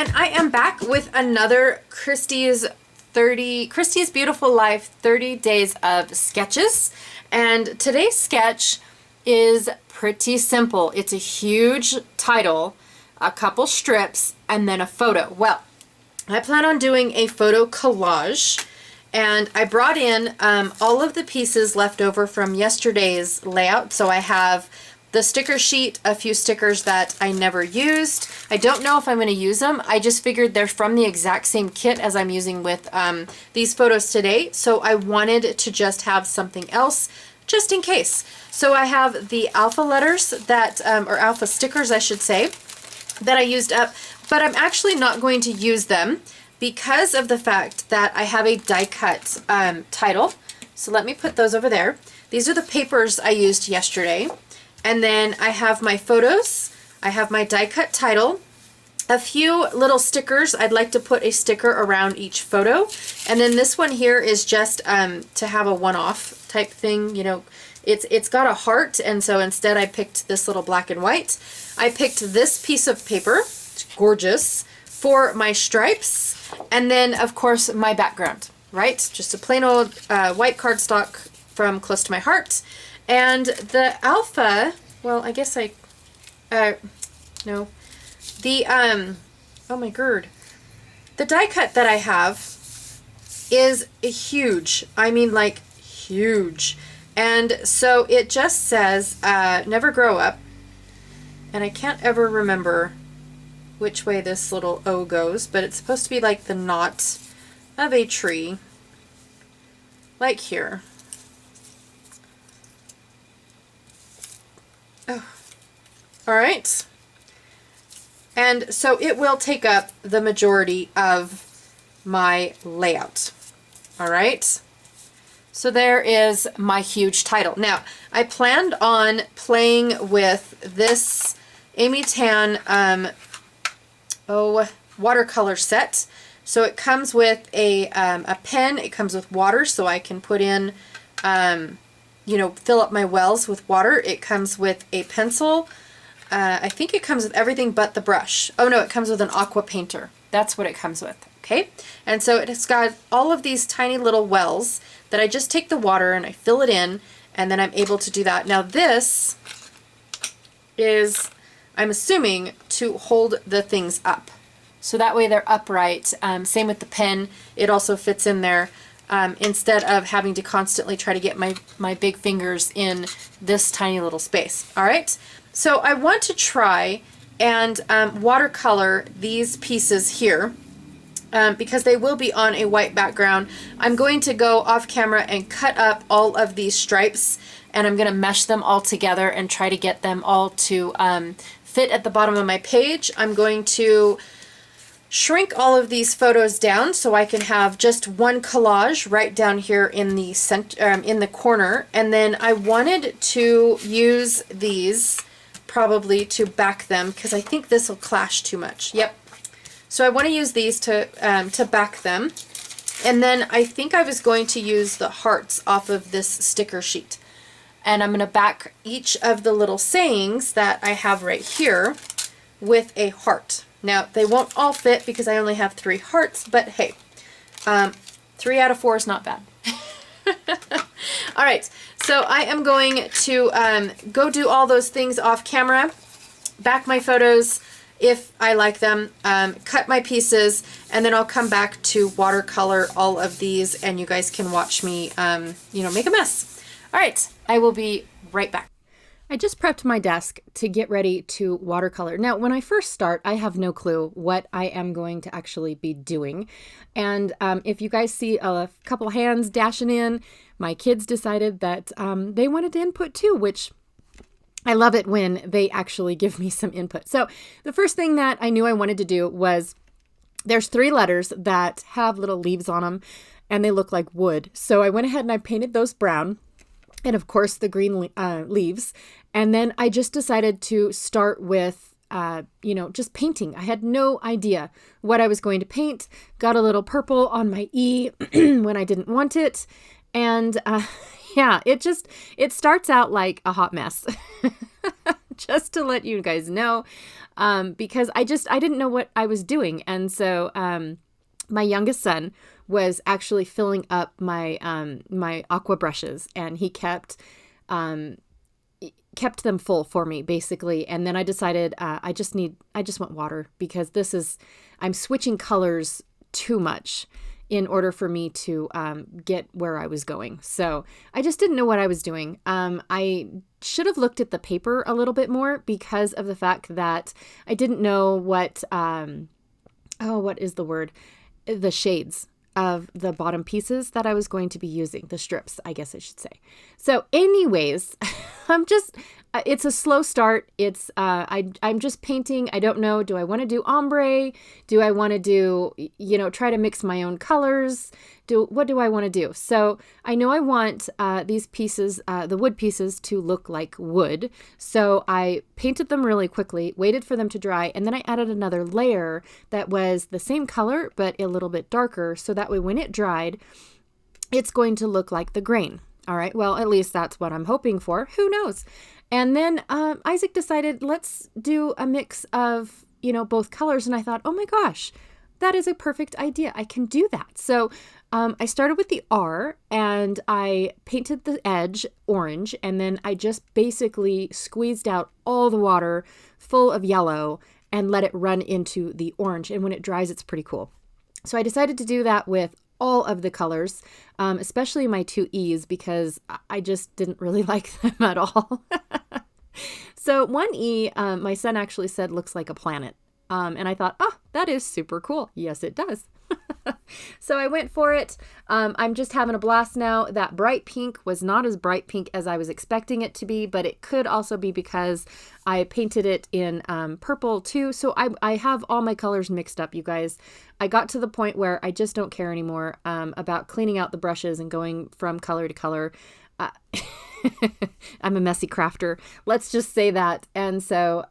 and I am back with another Christy's Beautiful Life 30 Days of Sketches. And today's sketch is pretty simple. It's a huge title, a couple strips, and then a photo. Well, I plan on doing a photo collage, and I brought in all of the pieces left over from yesterday's layout. So I have the sticker sheet, a few stickers that I never used. I don't know if I'm going to use them. I just figured they're from the exact same kit as I'm using with these photos today. So I wanted to just have something else just in case. So I have the alpha letters that, or alpha stickers I should say, that I used up, but I'm actually not going to use them because of the fact that I have a die cut title. So let me put those over there. These are the papers I used yesterday. And then I have my photos, I have my die cut title, a few little stickers. I'd like to put a sticker around each photo. And then this one here is just to have a one-off type thing. You know, it's got a heart, and so instead I picked this little black and white. I picked this piece of paper, it's gorgeous, for my stripes. And then of course my background, right? Just a plain old white cardstock from Close to My Heart. And the alpha, well, I guess no. The, oh my god. The die cut that I have is huge. I mean, like, huge. And so it just says, never grow up. And I can't ever remember which way this little O goes, but it's supposed to be like the knot of a tree. Like here. Oh. All right. And so it will take up the majority of my layout. All right. So there is my huge title. Now, I planned on playing with this Amy Tan watercolor set. So it comes with a pen. It comes with water, so I can put in you know, fill up my wells with water. It comes with a pencil. I think it comes with everything but the brush. Oh no, it comes with an aqua painter. That's what it comes with, okay? And so it's got all of these tiny little wells that I just take the water and I fill it in, and then I'm able to do that. Now this is, I'm assuming, to hold the things up. So that way they're upright. Same with the pen. It also fits in there. Instead of having to constantly try to get my big fingers in this tiny little space. All right, so I want to try and watercolor these pieces here because they will be on a white background. I'm going to go off camera and cut up all of these stripes, and I'm going to mesh them all together and try to get them all to fit at the bottom of my page. I'm going to shrink all of these photos down so I can have just one collage right down here in the center, in the corner. And then I wanted to use these probably to back them because I think this will clash too much. Yep. So I want to use these to back them. And then I think I was going to use the hearts off of this sticker sheet. And I'm going to back each of the little sayings that I have right here with a heart. Now, they won't all fit because I only have 3 hearts, but hey, 3 out of 4 is not bad. All right, so I am going to go do all those things off camera, back my photos if I like them, cut my pieces, and then I'll come back to watercolor all of these, and you guys can watch me, you know, make a mess. All right, I will be right back. I just prepped my desk to get ready to watercolor. Now, when I first start, I have no clue what I am going to actually be doing. And if you guys see a couple hands dashing in, my kids decided that they wanted to input too, which I love it when they actually give me some input. So the first thing that I knew I wanted to do was there's 3 letters that have little leaves on them and they look like wood. So I went ahead and I painted those brown. And of course the green leaves. And then I just decided to start with, you know, just painting. I had no idea what I was going to paint. Got a little purple on my E when I didn't want it. And yeah, it starts out like a hot mess. just to let you guys know, because I didn't know what I was doing. And so my youngest son was actually filling up my my aqua brushes, and he kept them full for me, basically. And then I decided I just want water, because I'm switching colors too much in order for me to get where I was going. So I just didn't know what I was doing. I should have looked at the paper a little bit more, because of the fact that I didn't know what is the word? The shades of the bottom pieces that I was going to be using, the strips, I guess I should say. So anyways, it's a slow start. I'm just painting. I don't know. Do I want to do ombre? Do I want to do, try to mix my own colors? What do I want to do? So I know I want these pieces, the wood pieces, to look like wood. So I painted them really quickly, waited for them to dry, and then I added another layer that was the same color, but a little bit darker. So that way when it dried, it's going to look like the grain. All right. Well, at least that's what I'm hoping for. Who knows? And then Isaac decided, let's do a mix of, both colors. And I thought, oh my gosh, that is a perfect idea. I can do that. So I started with the R, and I painted the edge orange, and then I just basically squeezed out all the water full of yellow and let it run into the orange. And when it dries, it's pretty cool. So I decided to do that with all of the colors, especially my two E's, because I just didn't really like them at all. So one E, my son actually said looks like a planet. And I thought, oh, that is super cool. Yes, it does. So I went for it. I'm just having a blast now. That bright pink was not as bright pink as I was expecting it to be, but it could also be because I painted it in purple too. So I have all my colors mixed up, you guys. I got to the point where I just don't care anymore about cleaning out the brushes and going from color to color. I'm a messy crafter. Let's just say that. And so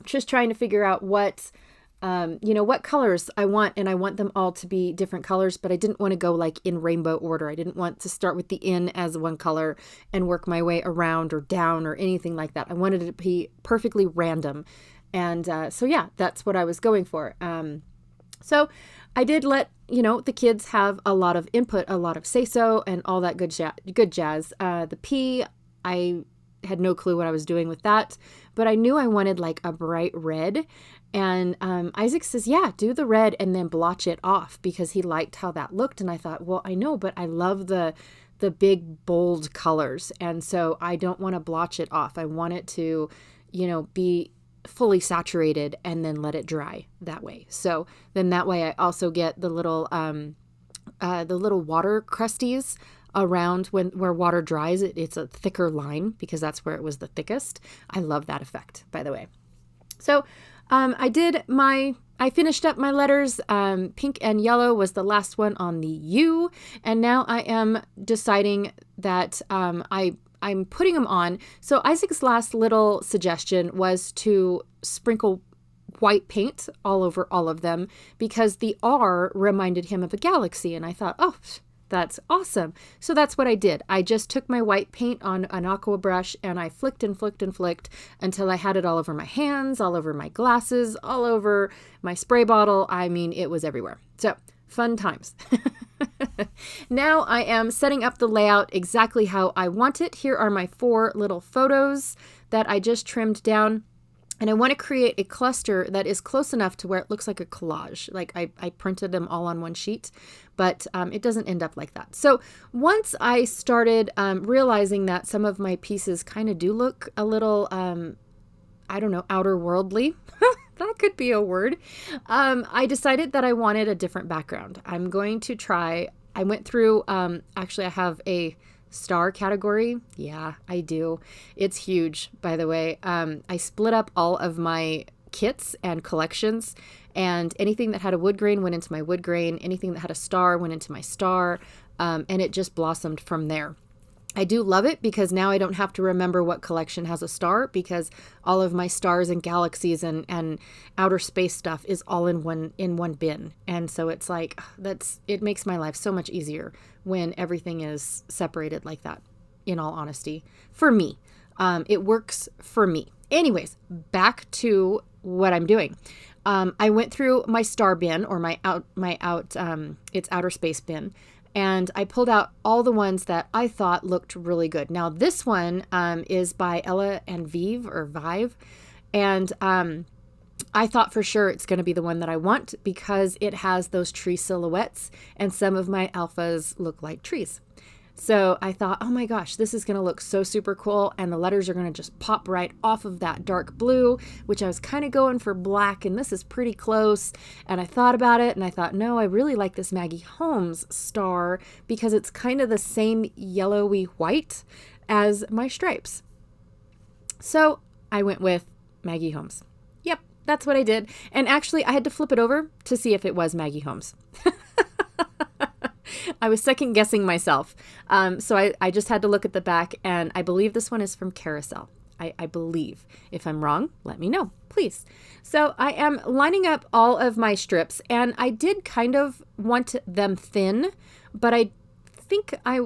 just trying to figure out what colors I want, and I want them all to be different colors, but I didn't want to go like in rainbow order. I didn't want to start with the N as one color and work my way around or down or anything like that. I wanted it to be perfectly random. And so yeah, that's what I was going for. So I did let, the kids have a lot of input, a lot of say-so, and all that good jazz. The P, I had no clue what I was doing with that, but I knew I wanted like a bright red. And Isaac says, yeah, do the red and then blotch it off, because he liked how that looked. And I thought, well, I know, but I love the big, bold colors. And so I don't want to blotch it off. I want it to, be fully saturated and then let it dry that way. So then that way I also get the little water crusties around where water dries. It's a thicker line, because that's where it was the thickest. I love that effect, by the way. So I finished up my letters. Pink and yellow was the last one on the U. And now I am deciding that I'm putting them on. So Isaac's last little suggestion was to sprinkle white paint all over all of them, because the R reminded him of a galaxy. And I thought, oh, that's awesome. So that's what I did. I just took my white paint on an aqua brush, and I flicked and flicked and flicked until I had it all over my hands, all over my glasses, all over my spray bottle. I mean, it was everywhere. So fun times. Now I am setting up the layout exactly how I want it. Here are my 4 little photos that I just trimmed down. And I want to create a cluster that is close enough to where it looks like a collage. Like I printed them all on one sheet, but it doesn't end up like that. So once I started realizing that some of my pieces kind of do look a little, outer worldly, that could be a word, I decided that I wanted a different background. I'm going to try, I went through, actually I have a star category. Yeah, I do. It's huge, by the way. I split up all of my kits and collections, and anything that had a wood grain went into my wood grain. Anything that had a star went into my star, and it just blossomed from there. I do love it because now I don't have to remember what collection has a star, because all of my stars and galaxies and outer space stuff is all in one bin. And so it's like, it makes my life so much easier when everything is separated like that, in all honesty. For me, it works for me. anyways, back to what I'm doing. I went through my star bin, or it's outer space bin, and I pulled out all the ones that I thought looked really good. Now this one is by Ella and Vive, and I thought for sure it's going to be the one that I want because it has those tree silhouettes, and some of my alphas look like trees. So I thought, oh my gosh, this is going to look so super cool, and the letters are going to just pop right off of that dark blue, which I was kind of going for black, and this is pretty close. And I thought about it, and I thought, no, I really like this Maggie Holmes star because it's kind of the same yellowy white as my stripes. So I went with Maggie Holmes. Yep, that's what I did. And actually, I had to flip it over to see if it was Maggie Holmes. I was second guessing myself. So I just had to look at the back, and I believe this one is from Carousel. I believe. If I'm wrong, let me know, please. So I am lining up all of my strips, and I did kind of want them thin, but I think I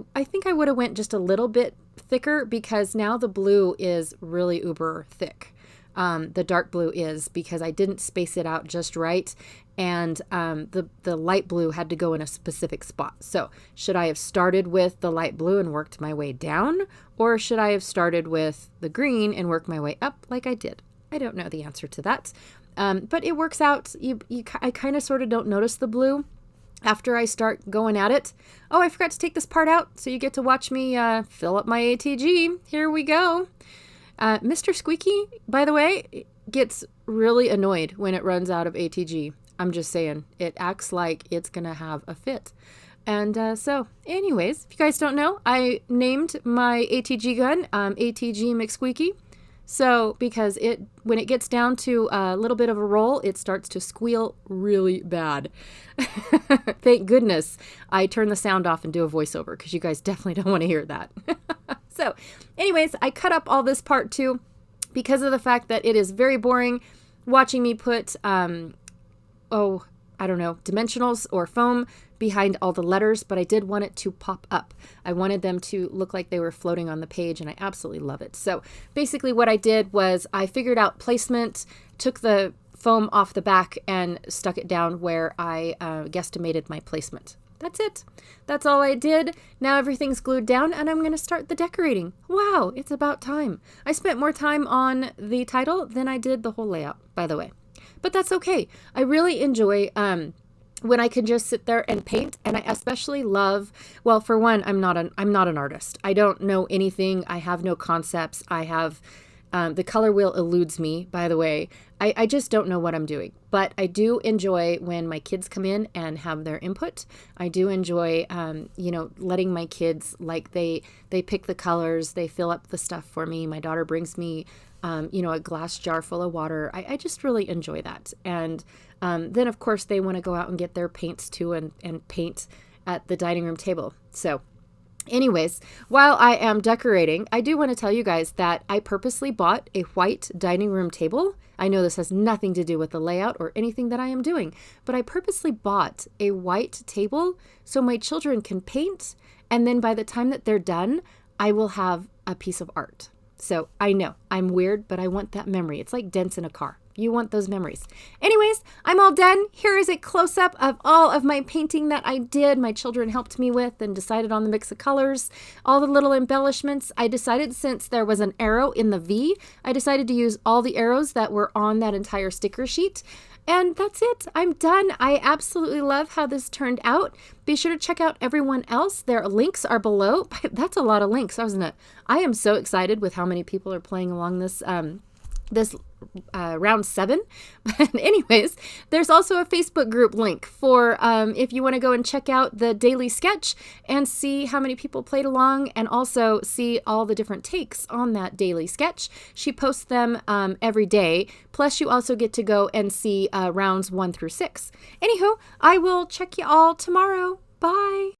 would have went just a little bit thicker because now the blue is really uber thick. The dark blue is, because I didn't space it out just right, and the light blue had to go in a specific spot. So should I have started with the light blue and worked my way down, or should I have started with the green and worked my way up like I did? I don't know the answer to that, but it works out. I kind of sort of don't notice the blue after I start going at it. Oh, I forgot to take this part out, so you get to watch me fill up my ATG. Here we go. Mr. Squeaky, by the way, gets really annoyed when it runs out of ATG. I'm just saying, it acts like it's going to have a fit. And so, anyways, if you guys don't know, I named my ATG gun ATG McSqueaky. So, because when it gets down to a little bit of a roll, it starts to squeal really bad. Thank goodness I turn the sound off and do a voiceover, because you guys definitely don't want to hear that. So, anyways, I cut up all this part too because of the fact that it is very boring watching me put, dimensionals or foam behind all the letters, but I did want it to pop up. I wanted them to look like they were floating on the page, and I absolutely love it. So basically what I did was I figured out placement, took the foam off the back, and stuck it down where I guesstimated my placement. That's it. That's all I did. Now everything's glued down, and I'm going to start the decorating. Wow, it's about time. I spent more time on the title than I did the whole layout, by the way. But that's okay. I really enjoy when I can just sit there and paint, and I especially love, well, for one, I'm not an artist. I don't know anything. I have no concepts. I have the color wheel eludes me, by the way. I just don't know what I'm doing. But I do enjoy when my kids come in and have their input. I do enjoy, letting my kids, like they pick the colors, they fill up the stuff for me. My daughter brings me, a glass jar full of water. I just really enjoy that. And then, of course, they want to go out and get their paints too and paint at the dining room table. So anyways, while I am decorating, I do want to tell you guys that I purposely bought a white dining room table. I know this has nothing to do with the layout or anything that I am doing, but I purposely bought a white table so my children can paint, and then by the time that they're done, I will have a piece of art. So I know I'm weird, but I want that memory. It's like dents in a car. You want those memories. Anyways, I'm all done. Here is a close-up of all of my painting that I did. My children helped me with and decided on the mix of colors, all the little embellishments. I decided, since there was an arrow in the V, I decided to use all the arrows that were on that entire sticker sheet. And that's it. I'm done. I absolutely love how this turned out. Be sure to check out everyone else. Their links are below. That's a lot of links, isn't it? I am so excited with how many people are playing along this round 7. But anyways, there's also a Facebook group link for if you want to go and check out the daily sketch and see how many people played along, and also see all the different takes on that daily sketch. She posts them every day. Plus, you also get to go and see rounds 1 through 6. Anywho, I will check you all tomorrow. Bye.